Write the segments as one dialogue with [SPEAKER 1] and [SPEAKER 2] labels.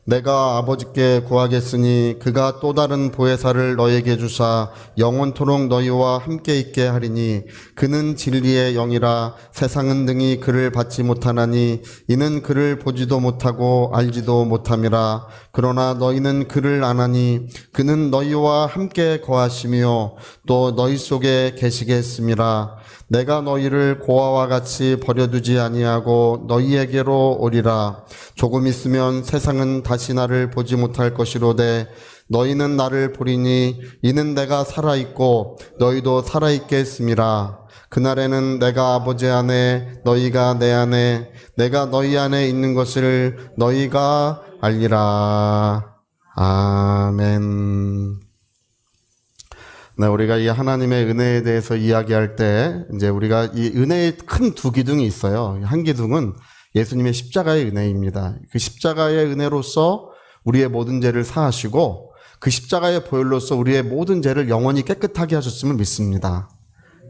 [SPEAKER 1] 내가 아버지께 구하겠으니 그가 또 다른 보혜사를 너에게 주사 영원토록 너희와 함께 있게 하리니 그는 진리의 영이라 세상은 능히 그를 받지 못하나니 이는 그를 보지도 못하고 알지도 못함이라. 그러나 너희는 그를 아나니 그는 너희와 함께 거하시며 또 너희 속에 계시겠음이라. 내가 너희를 고아와 같이 버려두지 아니하고 너희에게로 오리라. 조금 있으면 세상은 다시 나를 보지 못할 것이로되 너희는 나를 보리니 이는 내가 살아있고 너희도 살아있겠음이라. 그날에는 내가 아버지 안에 너희가 내 안에 내가 너희 안에 있는 것을 너희가 알리라. 아멘. 네, 우리가 이 하나님의 은혜에 대해서 이야기할 때 이제 우리가 이 은혜의 큰 두 기둥이 있어요. 한 기둥은 예수님의 십자가의 은혜입니다. 그 십자가의 은혜로서 우리의 모든 죄를 사하시고 그 십자가의 보혈로서 우리의 모든 죄를 영원히 깨끗하게 하셨음을 믿습니다.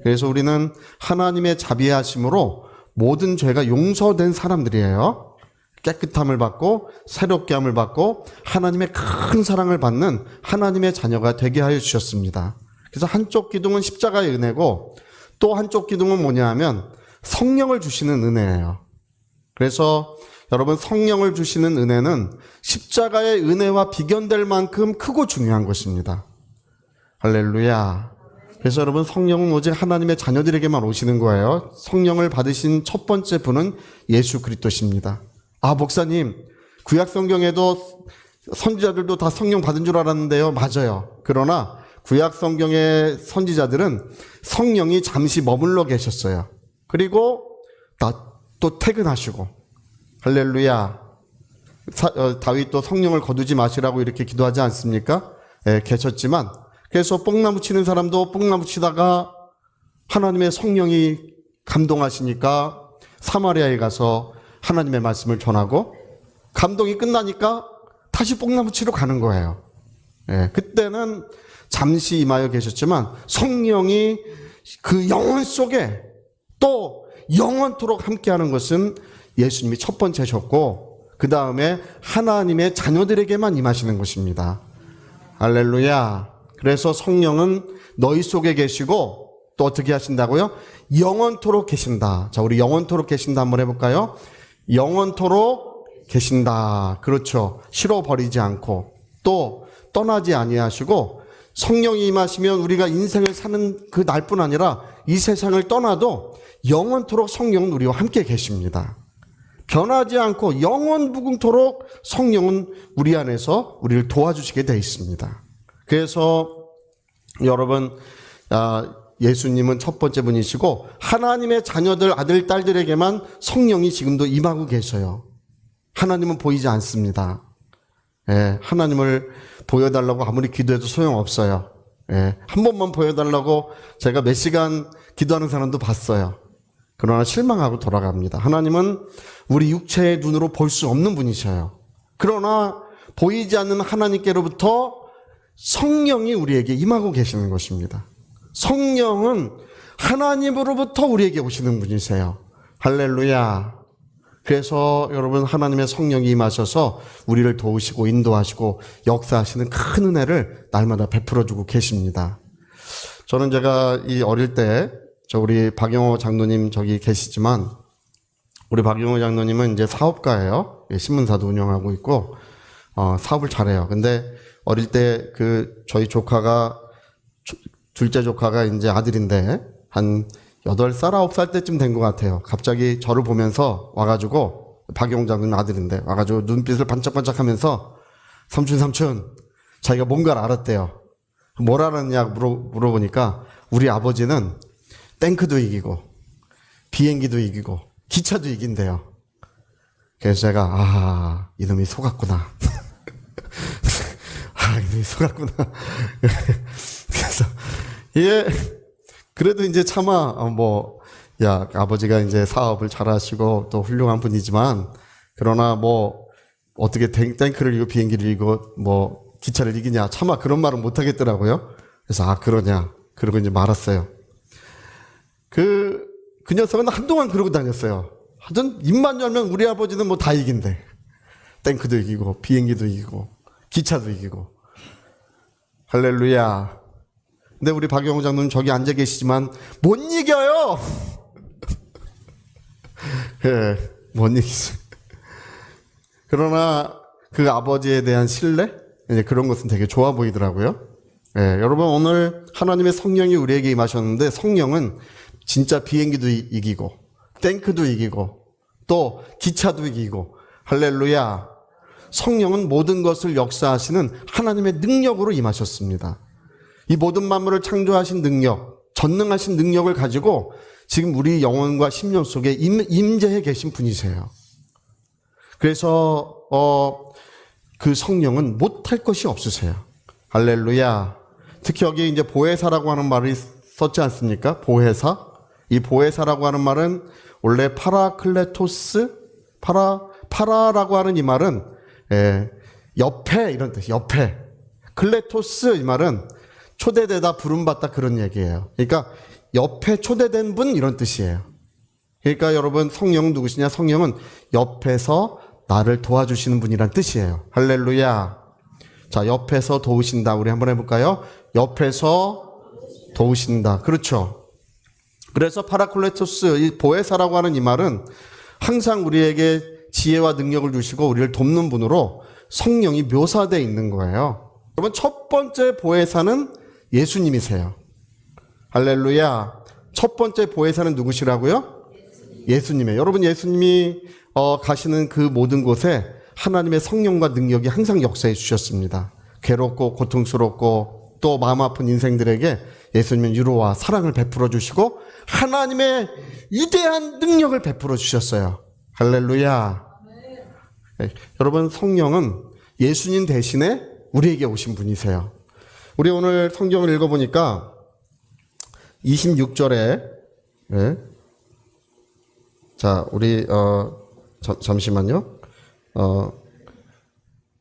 [SPEAKER 1] 그래서 우리는 하나님의 자비하심으로 모든 죄가 용서된 사람들이에요. 깨끗함을 받고 새롭게 함을 받고 하나님의 큰 사랑을 받는 하나님의 자녀가 되게 하여 주셨습니다. 그래서 한쪽 기둥은 십자가의 은혜고 또 한쪽 기둥은 뭐냐 하면 성령을 주시는 은혜예요. 그래서 여러분, 성령을 주시는 은혜는 십자가의 은혜와 비견될 만큼 크고 중요한 것입니다. 할렐루야. 그래서 여러분, 성령은 오직 하나님의 자녀들에게만 오시는 거예요. 성령을 받으신 첫 번째 분은 예수 그리스도십니다. 아, 목사님, 구약 성경에도 선지자들도 다 성령 받은 줄 알았는데요. 맞아요. 그러나 구약 성경의 선지자들은 성령이 잠시 머물러 계셨어요. 그리고 또 퇴근하시고, 할렐루야. 다윗도 성령을 거두지 마시라고 이렇게 기도하지 않습니까? 계셨지만, 그래서 뽕나무 치는 사람도 뽕나무 치다가 하나님의 성령이 감동하시니까 사마리아에 가서 하나님의 말씀을 전하고, 감동이 끝나니까 다시 뽕나무 치러 가는 거예요. 그때는 잠시 임하여 계셨지만 성령이 그 영혼 속에 또 영원토록 함께하는 것은 예수님이 첫 번째셨고, 그 다음에 하나님의 자녀들에게만 임하시는 것입니다. 할렐루야. 그래서 성령은 너희 속에 계시고 또 어떻게 하신다고요? 영원토록 계신다. 자, 우리 영원토록 계신다 한번 해볼까요? 영원토록 계신다. 그렇죠. 싫어버리지 않고 또 떠나지 아니하시고, 성령이 임하시면 우리가 인생을 사는 그 날뿐 아니라 이 세상을 떠나도 영원토록 성령은 우리와 함께 계십니다. 변하지 않고 영원 무궁토록 성령은 우리 안에서 우리를 도와주시게 되어 있습니다. 그래서 여러분, 예수님은 첫 번째 분이시고 하나님의 자녀들, 아들, 딸들에게만 성령이 지금도 임하고 계셔요. 하나님은 보이지 않습니다. 하나님을 보여달라고 아무리 기도해도 소용없어요. 한 번만 보여달라고 제가 몇 시간 기도하는 사람도 봤어요. 그러나 실망하고 돌아갑니다. 하나님은 우리 육체의 눈으로 볼 수 없는 분이셔요. 그러나 보이지 않는 하나님께로부터 성령이 우리에게 임하고 계시는 것입니다. 성령은 하나님으로부터 우리에게 오시는 분이세요. 할렐루야. 그래서 여러분, 하나님의 성령이 임하셔서 우리를 도우시고 인도하시고 역사하시는 큰 은혜를 날마다 베풀어주고 계십니다. 저는 제가 이 어릴 때, 우리 박영호 장로님 저기 계시지만, 우리 박영호 장로님은 이제 사업가예요. 신문사도 운영하고 있고, 사업을 잘해요. 근데 어릴 때 저희 조카가, 둘째 조카가 이제 아들인데, 한 8살, 9살 때쯤 된 것 같아요. 갑자기 저를 보면서 와가지고, 박영호 장로님 아들인데, 와가지고 눈빛을 반짝반짝 하면서, 삼촌, 자기가 뭔가를 알았대요. 뭘 알았냐 물어보니까, 우리 아버지는 탱크도 이기고, 비행기도 이기고, 기차도 이긴대요. 그래서 제가, 이놈이 속았구나. 이놈이 속았구나. 그래서, 그래도 이제 차마, 아버지가 이제 사업을 잘 하시고 또 훌륭한 분이지만, 그러나 어떻게 탱크를 이기고 비행기를 이기고 기차를 이기냐, 차마 그런 말은 못 하겠더라고요. 그래서 그러냐. 그러고 이제 말았어요. 그 녀석은 한동안 그러고 다녔어요. 하여튼 입만 열면 우리 아버지는 다 이긴대. 탱크도 이기고 비행기도 이기고 기차도 이기고. 할렐루야. 근데 우리 박영호 장로님 저기 앉아 계시지만 못 이겨요. 예, 못 이기죠. 그러나 그 아버지에 대한 신뢰? 이제 그런 것은 되게 좋아 보이더라고요. 예, 여러분 오늘 하나님의 성령이 우리에게 임하셨는데 성령은 진짜 비행기도 이기고 탱크도 이기고 또 기차도 이기고. 할렐루야. 성령은 모든 것을 역사하시는 하나님의 능력으로 임하셨습니다. 이 모든 만물을 창조하신 능력, 전능하신 능력을 가지고 지금 우리 영혼과 심령 속에 임재해 계신 분이세요. 그래서 그 성령은 못할 것이 없으세요. 할렐루야. 특히 여기 이제 보혜사라고 하는 말이 썼지 않습니까? 보혜사. 이 보혜사라고 하는 말은 원래 파라클레토스, 파라라고 하는 이 말은 옆에 이런 뜻, 옆에. 클레토스 이 말은 초대되다 부름받다 그런 얘기예요. 그러니까 옆에 초대된 분 이런 뜻이에요. 그러니까 여러분 성령은 누구시냐? 성령은 옆에서 나를 도와주시는 분이란 뜻이에요. 할렐루야. 자, 옆에서 도우신다. 우리 한번 해볼까요? 옆에서 도우신다. 그렇죠. 그래서 파라클레토스, 이 보혜사라고 하는 이 말은 항상 우리에게 지혜와 능력을 주시고 우리를 돕는 분으로 성령이 묘사되어 있는 거예요. 여러분 첫 번째 보혜사는 예수님이세요. 할렐루야. 첫 번째 보혜사는 누구시라고요? 예수님이에요. 여러분 예수님이 가시는 그 모든 곳에 하나님의 성령과 능력이 항상 역사해 주셨습니다. 괴롭고 고통스럽고 또 마음 아픈 인생들에게 예수님은 위로와 사랑을 베풀어 주시고 하나님의 위대한 능력을 베풀어 주셨어요. 할렐루야. 네, 여러분 성령은 예수님 대신에 우리에게 오신 분이세요. 우리 오늘 성경을 읽어보니까 26절에 네. 자 우리 잠시만요.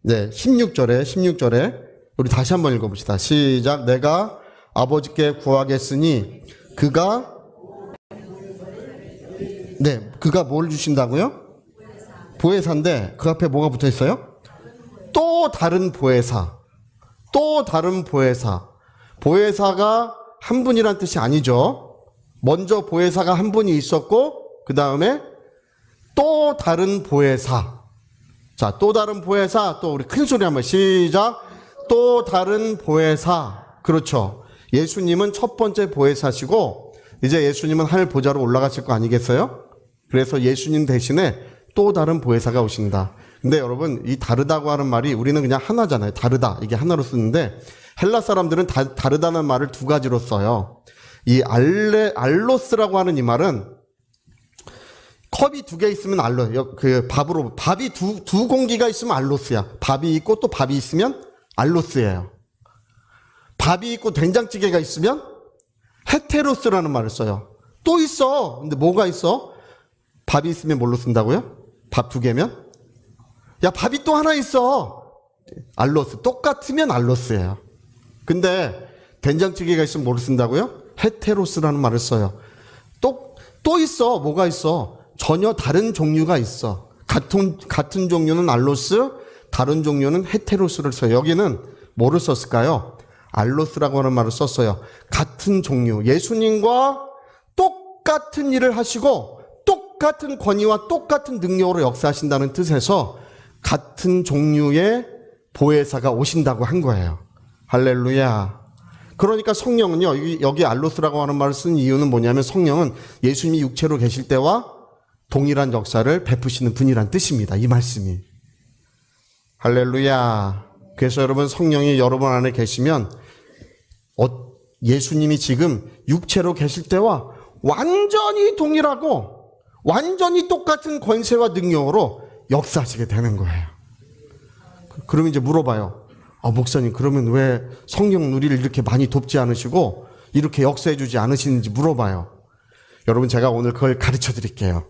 [SPEAKER 1] 네 16절에 우리 다시 한번 읽어봅시다. 시작. 내가 아버지께 구하겠으니 그가 뭘 주신다고요? 보혜사인데 그 앞에 뭐가 붙어 있어요? 또 다른 보혜사. 또 다른 보혜사. 보혜사가 한 분이란 뜻이 아니죠. 먼저 보혜사가 한 분이 있었고 그 다음에 또 다른 보혜사. 자, 또 다른 보혜사. 또 우리 큰 소리 한번 시작. 또 다른 보혜사. 그렇죠. 예수님은 첫 번째 보혜사시고 이제 예수님은 하늘 보좌로 올라가실 거 아니겠어요? 그래서 예수님 대신에 또 다른 보혜사가 오신다. 근데 여러분 이 다르다고 하는 말이 우리는 그냥 하나잖아요. 다르다 이게 하나로 쓰는데 헬라 사람들은 다르다는 말을 두 가지로 써요. 이 알로스라고 하는 이 말은 컵이 두 개 있으면 밥이 두 공기가 있으면 알로스야. 밥이 있고 또 밥이 있으면 알로스예요. 밥이 있고 된장찌개가 있으면 헤테로스라는 말을 써요. 또 있어. 근데 뭐가 있어? 밥이 있으면 뭘로 쓴다고요? 밥 두 개면? 야, 밥이 또 하나 있어. 알로스. 똑같으면 알로스예요. 근데 된장찌개가 있으면 뭐를 쓴다고요? 헤테로스라는 말을 써요. 또 있어. 뭐가 있어? 전혀 다른 종류가 있어. 같은 종류는 알로스, 다른 종류는 헤테로스를 써요. 여기는 뭐를 썼을까요? 알로스라고 하는 말을 썼어요. 같은 종류. 예수님과 똑같은 일을 하시고 똑같은 권위와 똑같은 능력으로 역사하신다는 뜻에서 같은 종류의 보혜사가 오신다고 한 거예요. 할렐루야. 그러니까 성령은요, 여기 알로스라고 하는 말을 쓴 이유는 뭐냐면 성령은 예수님이 육체로 계실 때와 동일한 역사를 베푸시는 분이란 뜻입니다. 이 말씀이. 할렐루야. 그래서 여러분 성령이 여러분 안에 계시면 예수님이 지금 육체로 계실 때와 완전히 동일하고 완전히 똑같은 권세와 능력으로 역사하시게 되는 거예요. 그러면 이제 물어봐요. 목사님 그러면 왜 성령 우리를 이렇게 많이 돕지 않으시고 이렇게 역사해 주지 않으시는지 물어봐요. 여러분 제가 오늘 그걸 가르쳐 드릴게요.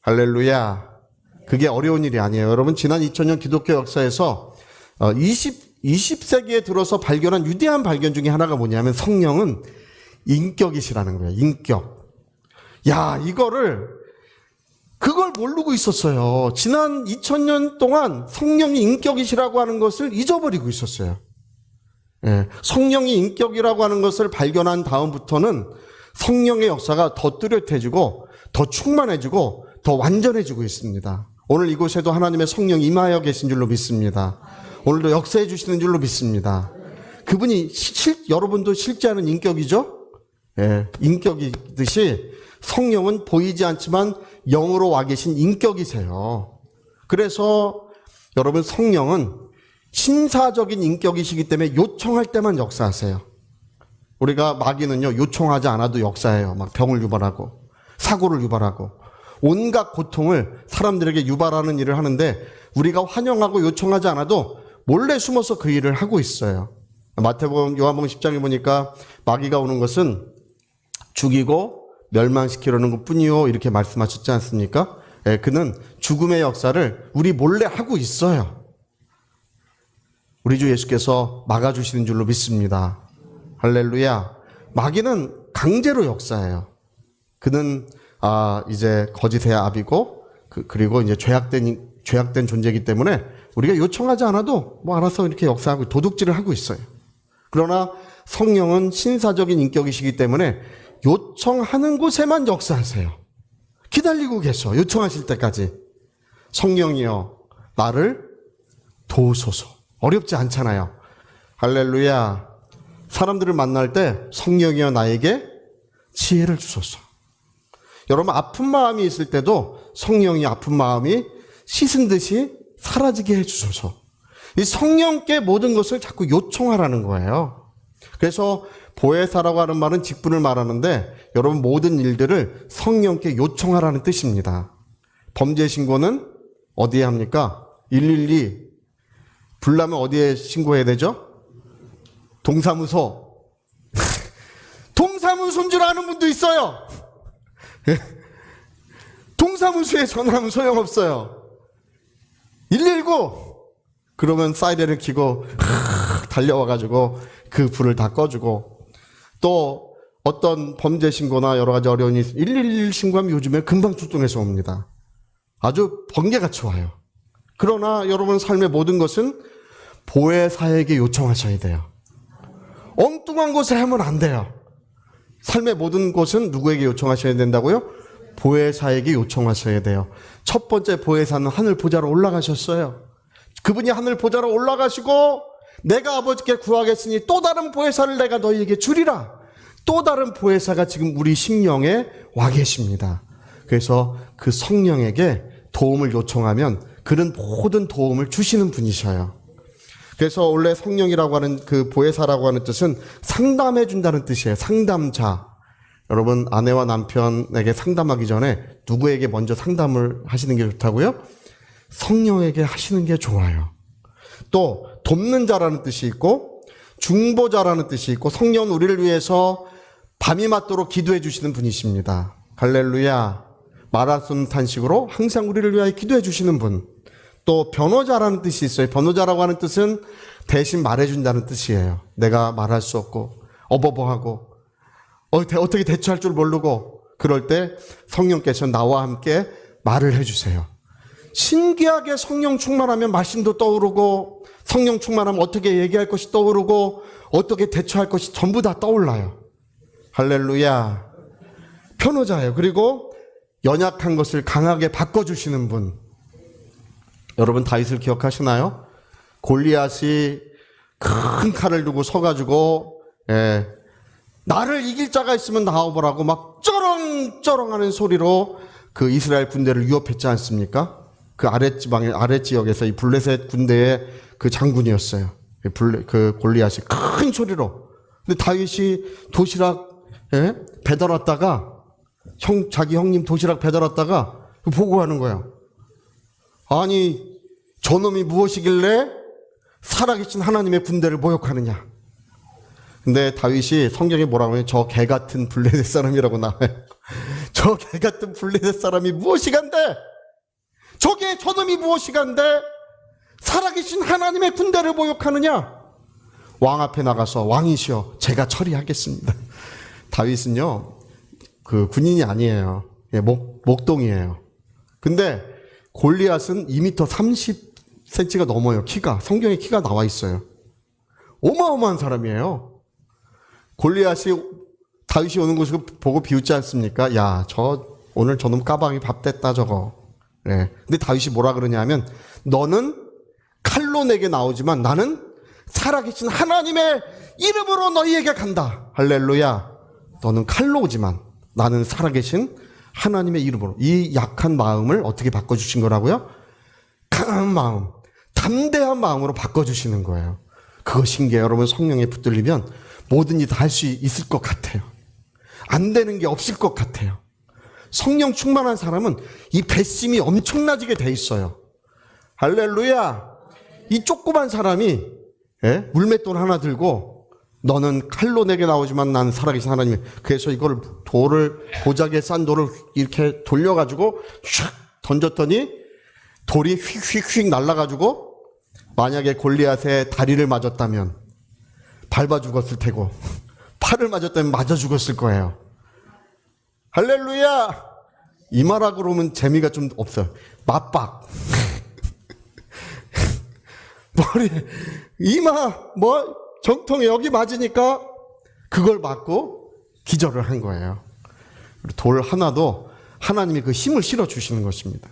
[SPEAKER 1] 할렐루야. 그게 어려운 일이 아니에요. 여러분 지난 2000년 기독교 역사에서 20세기에 들어서 발견한 위대한 발견 중에 하나가 뭐냐면 성령은 인격이시라는 거예요. 인격. 야, 이거를 그걸 모르고 있었어요. 지난 2000년 동안 성령이 인격이시라고 하는 것을 잊어버리고 있었어요. 예, 성령이 인격이라고 하는 것을 발견한 다음부터는 성령의 역사가 더 뚜렷해지고 더 충만해지고 더 완전해지고 있습니다. 오늘 이곳에도 하나님의 성령이 임하여 계신 줄로 믿습니다. 오늘도 역사해 주시는 줄로 믿습니다. 그분이 여러분도 실제하는 인격이죠? 예, 인격이듯이 성령은 보이지 않지만 영으로 와 계신 인격이세요. 그래서 여러분 성령은 신사적인 인격이시기 때문에 요청할 때만 역사하세요. 우리가 마귀는요, 요청하지 않아도 역사해요. 막 병을 유발하고 사고를 유발하고 온갖 고통을 사람들에게 유발하는 일을 하는데 우리가 환영하고 요청하지 않아도 몰래 숨어서 그 일을 하고 있어요. 마태복음, 요한복음 10장에 보니까 마귀가 오는 것은 죽이고 멸망시키려는 것뿐이요 이렇게 말씀하셨지 않습니까? 예, 그는 죽음의 역사를 우리 몰래 하고 있어요. 우리 주 예수께서 막아주시는 줄로 믿습니다. 할렐루야. 마귀는 강제로 역사해요. 그는 이제 거짓의 아비고 그리고 이제 죄악된 존재이기 때문에 우리가 요청하지 않아도 뭐 알아서 이렇게 역사하고 도둑질을 하고 있어요. 그러나 성령은 신사적인 인격이시기 때문에 요청하는 곳에만 역사하세요. 기다리고 계셔. 요청하실 때까지. 성령이여 나를 도우소서. 어렵지 않잖아요. 할렐루야. 사람들을 만날 때 성령이여 나에게 지혜를 주소서. 여러분 아픈 마음이 있을 때도 성령이 아픈 마음이 씻은 듯이 사라지게 해주소서. 이 성령께 모든 것을 자꾸 요청하라는 거예요. 그래서 보혜사라고 하는 말은 직분을 말하는데 여러분 모든 일들을 성령께 요청하라는 뜻입니다. 범죄 신고는 어디에 합니까? 112 불나면 어디에 신고해야 되죠? 동사무소. 동사무소인 줄 아는 분도 있어요. 동사무소에 전화하면 소용없어요. 119 그러면 사이렌을 켜고 달려와가지고 그 불을 다 꺼주고 또 어떤 범죄 신고나 여러 가지 어려운 일 111 신고하면 요즘에 금방 출동해서 옵니다. 아주 번개같이 와요. 그러나 여러분 삶의 모든 것은 보혜사에게 요청하셔야 돼요. 엉뚱한 곳에 하면 안 돼요. 삶의 모든 것은 누구에게 요청하셔야 된다고요? 보혜사에게 요청하셔야 돼요. 첫 번째 보혜사는 하늘 보좌로 올라가셨어요. 그분이 하늘 보좌로 올라가시고 내가 아버지께 구하겠으니 또 다른 보혜사를 내가 너희에게 주리라. 또 다른 보혜사가 지금 우리 심령에 와 계십니다. 그래서 그 성령에게 도움을 요청하면 그는 모든 도움을 주시는 분이셔요. 그래서 원래 성령이라고 하는 그 보혜사라고 하는 뜻은 상담해 준다는 뜻이에요. 상담자. 여러분 아내와 남편에게 상담하기 전에 누구에게 먼저 상담을 하시는 게 좋다고요? 성령에게 하시는 게 좋아요. 또 돕는 자라는 뜻이 있고 중보자라는 뜻이 있고 성령은 우리를 위해서 밤이 맞도록 기도해 주시는 분이십니다. 할렐루야. 마라톤 탄식으로 항상 우리를 위하여 기도해 주시는 분. 또 변호자라는 뜻이 있어요. 변호자라고 하는 뜻은 대신 말해준다는 뜻이에요. 내가 말할 수 없고 어버버하고 어떻게 대처할 줄 모르고 그럴 때 성령께서 나와 함께 말을 해주세요. 신기하게 성령 충만하면 말씀도 떠오르고 성령 충만하면 어떻게 얘기할 것이 떠오르고 어떻게 대처할 것이 전부 다 떠올라요. 할렐루야. 변호자예요. 그리고 연약한 것을 강하게 바꿔주시는 분. 여러분 다윗을 기억하시나요? 골리앗이 큰 칼을 두고 서가지고 나를 이길 자가 있으면 나와보라고 막 쩌렁쩌렁하는 소리로 그 이스라엘 군대를 위협했지 않습니까? 그 아랫지역에서 이 블레셋 군대의 그 장군이었어요. 그 골리앗이 큰 소리로. 근데 다윗이 도시락 배달 왔다가 자기 형님 도시락 배달 왔다가 보고하는 거예요. 아니 저놈이 무엇이길래 살아계신 하나님의 군대를 모욕하느냐. 근데 다윗이 성경에 뭐라고 하냐면 저 개같은 블레셋 사람이라고 나와요. 저 개같은 블레셋 사람이 무엇이간데 저놈이 무엇이간데 살아계신 하나님의 군대를 모욕하느냐. 왕 앞에 나가서 왕이시여 제가 처리하겠습니다. 다윗은요 그 군인이 아니에요. 목동이에요. 근데 골리앗은 2m 30cm가 넘어요. 키가. 성경에 키가 나와 있어요. 어마어마한 사람이에요. 골리앗이 다윗이 오는 것을 보고 비웃지 않습니까? 야, 오늘 저놈 까방이 밥 됐다 저거. 네. 근데 다윗이 뭐라 그러냐면 너는 칼로 내게 나오지만 나는 살아계신 하나님의 이름으로 너희에게 간다. 할렐루야. 너는 칼로 오지만 나는 살아계신 하나님의 이름으로. 이 약한 마음을 어떻게 바꿔주신 거라고요? 강한 마음, 담대한 마음으로 바꿔주시는 거예요. 그거 신기해요. 여러분 성령에 붙들리면 뭐든지 다 할 수 있을 것 같아요. 안 되는 게 없을 것 같아요. 성령 충만한 사람은 이 배심이 엄청나지게 돼 있어요. 할렐루야. 이 조그만 사람이 물맷돌 하나 들고 너는 칼로 내게 나오지만 난 살아계신 하나님. 그래서 이걸 도자기에 싼 돌을 이렇게 돌려가지고 슉 던졌더니 돌이 휙휙휙 날아가지고 만약에 골리앗의 다리를 맞았다면 밟아 죽었을 테고 팔을 맞았다면 맞아 죽었을 거예요. 할렐루야. 이 말하고 그러면 재미가 좀 없어요. 맞박. 머리 이마 정통에 여기 맞으니까 그걸 맞고 기절을 한 거예요. 돌 하나도 하나님이 그 힘을 실어 주시는 것입니다.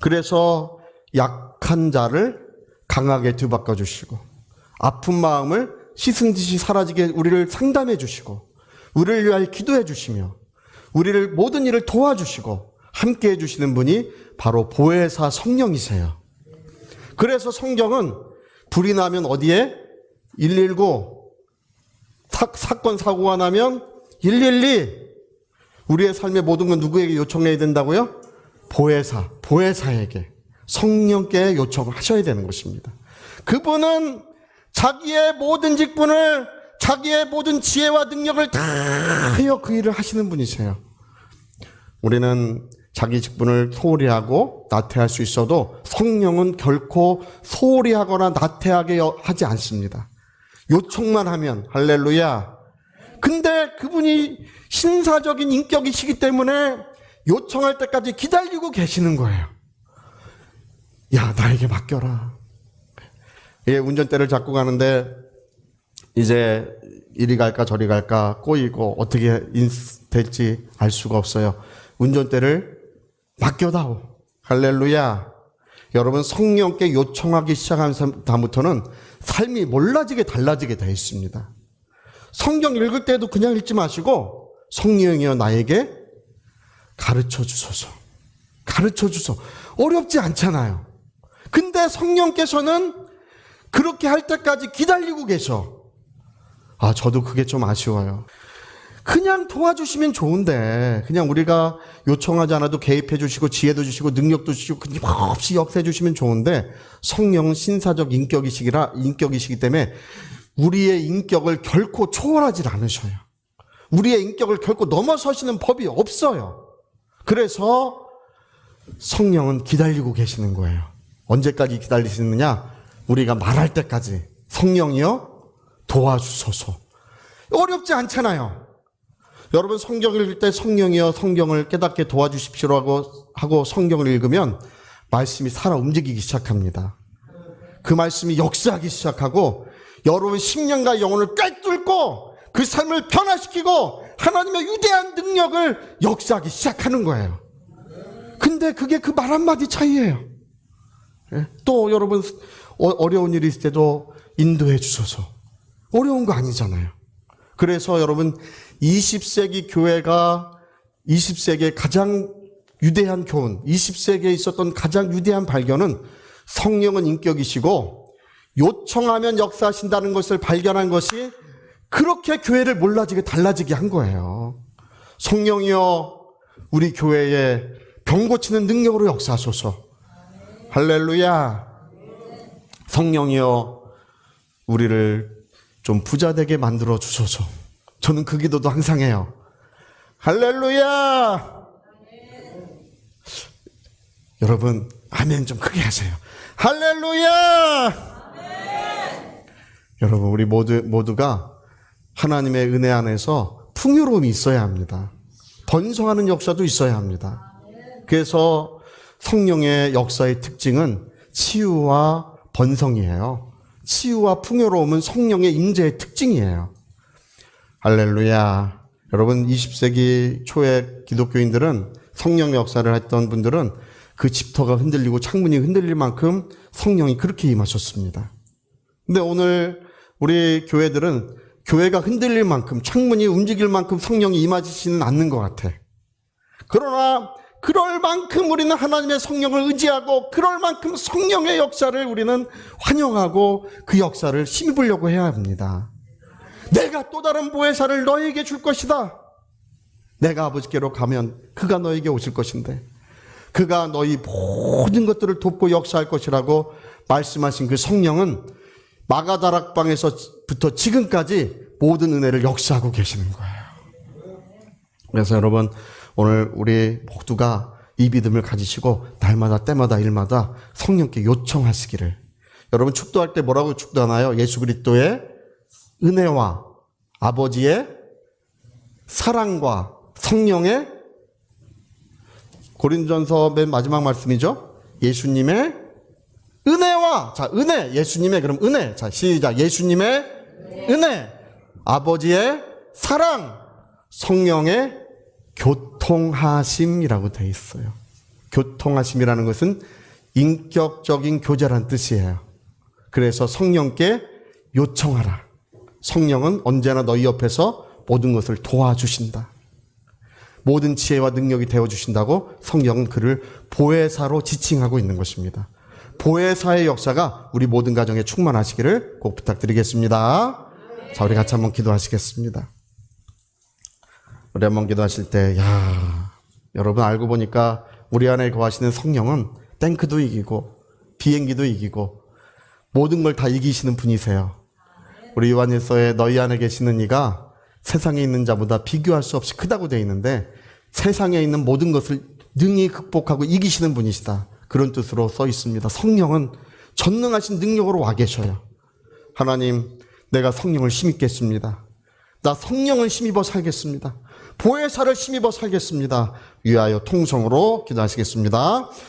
[SPEAKER 1] 그래서 약한 자를 강하게 뒤바꿔 주시고 아픈 마음을 씻은 듯이 사라지게 우리를 상담해 주시고 우리를 위하여 기도해 주시며 우리를 모든 일을 도와주시고 함께 해주시는 분이 바로 보혜사 성령이세요. 그래서 성경은 불이 나면 어디에? 119. 사건 사고가 나면 112. 우리의 삶의 모든 건 누구에게 요청해야 된다고요? 보혜사에게 성령께 요청을 하셔야 되는 것입니다. 그분은 자기의 모든 직분을 자기의 모든 지혜와 능력을 다하여 그 일을 하시는 분이세요. 우리는 자기 직분을 소홀히 하고 나태할 수 있어도 성령은 결코 소홀히 하거나 나태하게 하지 않습니다. 요청만 하면 할렐루야. 근데 그분이 신사적인 인격이시기 때문에 요청할 때까지 기다리고 계시는 거예요. 야, 나에게 맡겨라. 예, 운전대를 잡고 가는데 이제 이리 갈까 저리 갈까 꼬이고 어떻게 될지 알 수가 없어요. 운전대를 맡겨다오. 할렐루야. 여러분 성령께 요청하기 시작한 다음부터는 삶이 몰라지게 달라지게 되어 있습니다. 성경 읽을 때도 그냥 읽지 마시고 성령이여 나에게 가르쳐 주소서. 가르쳐 주소. 어렵지 않잖아요. 근데 성령께서는 그렇게 할 때까지 기다리고 계셔. 저도 그게 좀 아쉬워요. 그냥 도와주시면 좋은데 그냥 우리가 요청하지 않아도 개입해 주시고 지혜도 주시고 능력도 주시고 끊임없이 역사해 주시면 좋은데 성령은 신사적 인격이시기 때문에 우리의 인격을 결코 초월하지 않으셔요. 우리의 인격을 결코 넘어서시는 법이 없어요. 그래서 성령은 기다리고 계시는 거예요. 언제까지 기다리시느냐? 우리가 말할 때까지. 성령이여 도와주소서. 어렵지 않잖아요. 여러분 성경을 읽을 때 성령이여 성경을 깨닫게 도와주십시오라고 하고 성경을 읽으면 말씀이 살아 움직이기 시작합니다. 그 말씀이 역사하기 시작하고 여러분 심령과 영혼을 꿰뚫고 그 삶을 변화시키고 하나님의 위대한 능력을 역사하기 시작하는 거예요. 근데 그게 그 말 한마디 차이예요. 또 여러분 어려운 일이 있을 때도 인도해 주소서. 어려운 거 아니잖아요. 그래서 여러분 20세기 교회가 20세기의 가장 위대한 교훈, 20세기에 있었던 가장 위대한 발견은 성령은 인격이시고 요청하면 역사하신다는 것을 발견한 것이 그렇게 교회를 몰라지게 달라지게 한 거예요. 성령이여 우리 교회에 병 고치는 능력으로 역사하소서. 할렐루야. 성령이여 우리를 좀 부자되게 만들어 주소서. 저는 그 기도도 항상 해요. 할렐루야. 여러분 아멘 좀 크게 하세요. 할렐루야. 여러분 우리 모두가 하나님의 은혜 안에서 풍요로움이 있어야 합니다. 번성하는 역사도 있어야 합니다. 그래서 성령의 역사의 특징은 치유와 번성이에요. 치유와 풍요로움은 성령의 임재의 특징이에요. 할렐루야. 여러분 20세기 초의 기독교인들은 성령 역사를 했던 분들은 그 집터가 흔들리고 창문이 흔들릴 만큼 성령이 그렇게 임하셨습니다. 근데 오늘 우리 교회들은 교회가 흔들릴 만큼 창문이 움직일 만큼 성령이 임하시지는 않는 것 같아. 그러나 그럴 만큼 우리는 하나님의 성령을 의지하고 그럴 만큼 성령의 역사를 우리는 환영하고 그 역사를 힘입으려고 해야 합니다. 내가 또 다른 보혜사를 너에게 줄 것이다. 내가 아버지께로 가면 그가 너에게 오실 것인데 그가 너희 모든 것들을 돕고 역사할 것이라고 말씀하신 그 성령은 마가다락방에서부터 지금까지 모든 은혜를 역사하고 계시는 거예요. 그래서 여러분 오늘 우리 모두가 이 믿음을 가지시고 날마다 때마다 일마다 성령께 요청하시기를. 여러분 축도할 때 뭐라고 축도하나요? 예수 그리스도의 은혜와 아버지의 사랑과 성령의 고린도전서 맨 마지막 말씀이죠. 예수님의 은혜와, 자, 은혜, 예수님의 그럼 은혜. 자, 시작. 예수님의 은혜, 아버지의 사랑, 성령의 교통하심이라고 되어 있어요. 교통하심이라는 것은 인격적인 교제란 뜻이에요. 그래서 성령께 요청하라. 성령은 언제나 너희 옆에서 모든 것을 도와주신다. 모든 지혜와 능력이 되어주신다고 성령은 그를 보혜사로 지칭하고 있는 것입니다. 보혜사의 역사가 우리 모든 가정에 충만하시기를 꼭 부탁드리겠습니다. 자, 우리 같이 한번 기도하시겠습니다. 우리 한번 기도하실 때, 여러분 알고 보니까 우리 안에 거하시는 성령은 탱크도 이기고 비행기도 이기고 모든 걸 다 이기시는 분이세요. 우리 요한일서에 너희 안에 계시는 이가 세상에 있는 자보다 비교할 수 없이 크다고 되어 있는데 세상에 있는 모든 것을 능히 극복하고 이기시는 분이시다. 그런 뜻으로 써 있습니다. 성령은 전능하신 능력으로 와 계셔요. 하나님, 내가 성령을 힘입겠습니다. 나 성령을 힘입어 살겠습니다. 보혜사를 힘입어 살겠습니다. 위하여 통성으로 기도하시겠습니다.